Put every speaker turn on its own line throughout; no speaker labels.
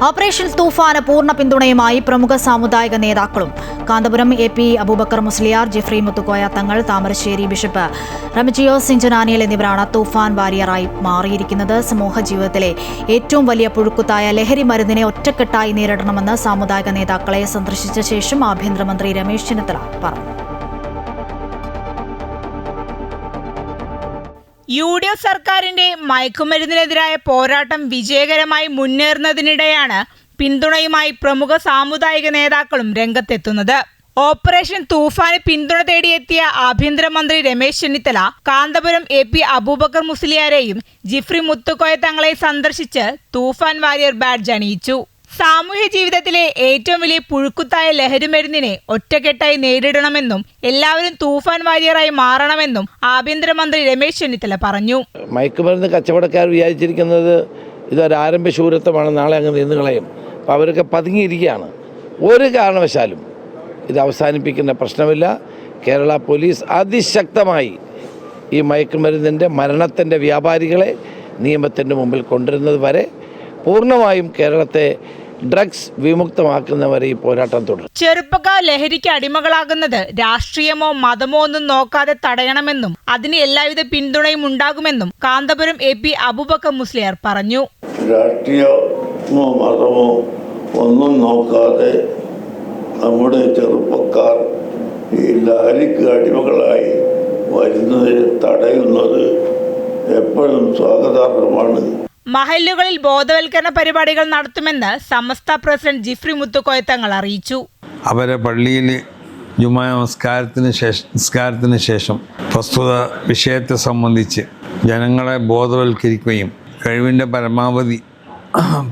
Operation തൂഫാന് പൂർണ്ണ പിന്തുണയുമായി പ്രമുഖ സാമുദായിക നേതാക്കളും കാന്തപുരം AP അബൂബക്കർ മുസ്ലിയാർ, ജിഫ്രി മുത്തുക്കോയ തങ്ങൾ, താമരശ്ശേരി ബിഷപ്പ് റെമിജിയോസ് ഇഞ്ചനാനിയൽ എന്നിവരാണ് തൂഫാൻ വാരിയറായി മാറിയിരിക്കുന്നത്. സമൂഹ ജീവിതത്തിലെ ഏറ്റവും വലിയ പുഴുക്കുത്തായ ലഹരി മരുന്നിനെ ഒറ്റക്കെട്ടായി നേരിടണമെന്ന് സാമുദായിക നേതാക്കളെ സന്ദർശിച്ച ശേഷം ആഭ്യന്തരമന്ത്രി രമേശ് ചെന്നിത്തല പറഞ്ഞു.
UDF സർക്കാരിന്റെ മയക്കുമരുന്നിനെതിരായ പോരാട്ടം വിജയകരമായി മുന്നേറുന്നതിനിടെയാണ് പിന്തുണയുമായി പ്രമുഖ സാമുദായിക നേതാക്കളും രംഗത്തെത്തുന്നത്. ഓപ്പറേഷൻ തൂഫാന് പിന്തുണ തേടിയെത്തിയ ആഭ്യന്തരമന്ത്രി രമേശ് ചെന്നിത്തല കാന്തപുരം AP അബൂബക്കർ മുസ്ലിയാരെയും ജിഫ്രി മുത്തുക്കോയ തങ്ങളെ സന്ദർശിച്ച് തൂഫാൻ വാരിയർ ബാഡ്ജ് അണിയിച്ചു. സാമൂഹ്യ ജീവിതത്തിലെ ഏറ്റവും വലിയ പുഴുക്കുത്തായ ലഹരിമരുന്നിനെ ഒറ്റക്കെട്ടായി നേരിടണമെന്നും എല്ലാവരും തൂഫാൻ വാരിയറായി മാറണമെന്നും ആഭ്യന്തരമന്ത്രി രമേശ് ചെന്നിത്തല പറഞ്ഞു.
മയക്കുമരുന്ന് കച്ചവടക്കാർ വിചാരിച്ചിരിക്കുന്നത് ഇതൊരു ആരംഭ ശൂരത്വമാണ്, നാളെ അങ്ങ് നിന്ന് കളയും. അപ്പോൾ അവരൊക്കെ പതുങ്ങിയിരിക്കുകയാണ്. ഒരു കാരണവശാലും ഇത് അവസാനിപ്പിക്കുന്ന പ്രശ്നമില്ല. കേരള പോലീസ് അതിശക്തമായി ഈ മയക്കുമരുന്നിൻ്റെ മരണത്തിൻ്റെ വ്യാപാരികളെ നിയമത്തിൻ്റെ മുമ്പിൽ കൊണ്ടുവരുന്നത് വരെ പൂർണ്ണമായും കേരളത്തെ ഡ്രഗ്സ് വിമുക്തമാക്കുന്നവരെ ഈ പോരാട്ടം തുടരും.
ചെറുപ്പക്കാർ ലഹരിക്ക് അടിമകളാകുന്നത് രാഷ്ട്രീയമോ മതമോ ഒന്നും നോക്കാതെ തടയണമെന്നും അതിന് എല്ലാവിധ പിന്തുണയും ഉണ്ടാകുമെന്നും കാന്തപുരം AP അബൂബക്കർ മുസ്ലിയാർ പറഞ്ഞു.
രാഷ്ട്രീയമോ മതമോ ഒന്നും നോക്കാതെ നമ്മുടെ ചെറുപ്പക്കാർ ഈ ലഹരിക്ക് അടിമകളായി വരുന്നതിന് തടയുന്നത് എപ്പോഴും സ്വാഗതാർഹമാണ്.
മഹല്ലുകളിൽ ബോധവൽക്കരണ പരിപാടികൾ നടത്തുമെന്ന് സമസ്ത പ്രസിഡന്റ് ജിഫ്രി മുത്തുക്കോയ തങ്ങൾ അറിയിച്ചു.
അവരെ പള്ളിയിൽ ജുമാ നമസ്കാരത്തിന് ശേഷം പ്രസ്തുത വിഷയത്തെ സംബന്ധിച്ച് ജനങ്ങളെ ബോധവൽക്കരിക്കുകയും കഴിവിൻ്റെ പരമാവധി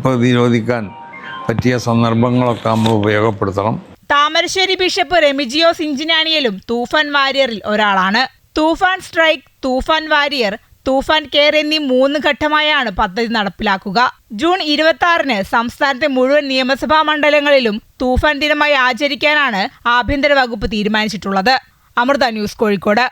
പ്രതിരോധിക്കാൻ പറ്റിയ സന്ദർഭങ്ങളൊക്കെ നമ്മൾ ഉപയോഗപ്പെടുത്തണം.
താമരശ്ശേരി ബിഷപ്പ് റെമിജിയോസ് ഇഞ്ചനാനിയലും തൂഫാൻ വാരിയറിൽ ഒരാളാണ്. തൂഫാൻ സ്ട്രൈക്ക്, തൂഫാൻ വാരിയർ, തൂഫാൻ കെയർ എന്നീ 3 ഘട്ടമായാണ് പദ്ധതി നടപ്പിലാക്കുക. ജൂൺ 26-ന് സംസ്ഥാനത്തെ മുഴുവൻ നിയമസഭാ മണ്ഡലങ്ങളിലും തൂഫാൻ ദിനമായി ആചരിക്കാനാണ് ആഭ്യന്തര വകുപ്പ് തീരുമാനിച്ചിട്ടുള്ളത്. അമൃത ന്യൂസ്, കോഴിക്കോട്.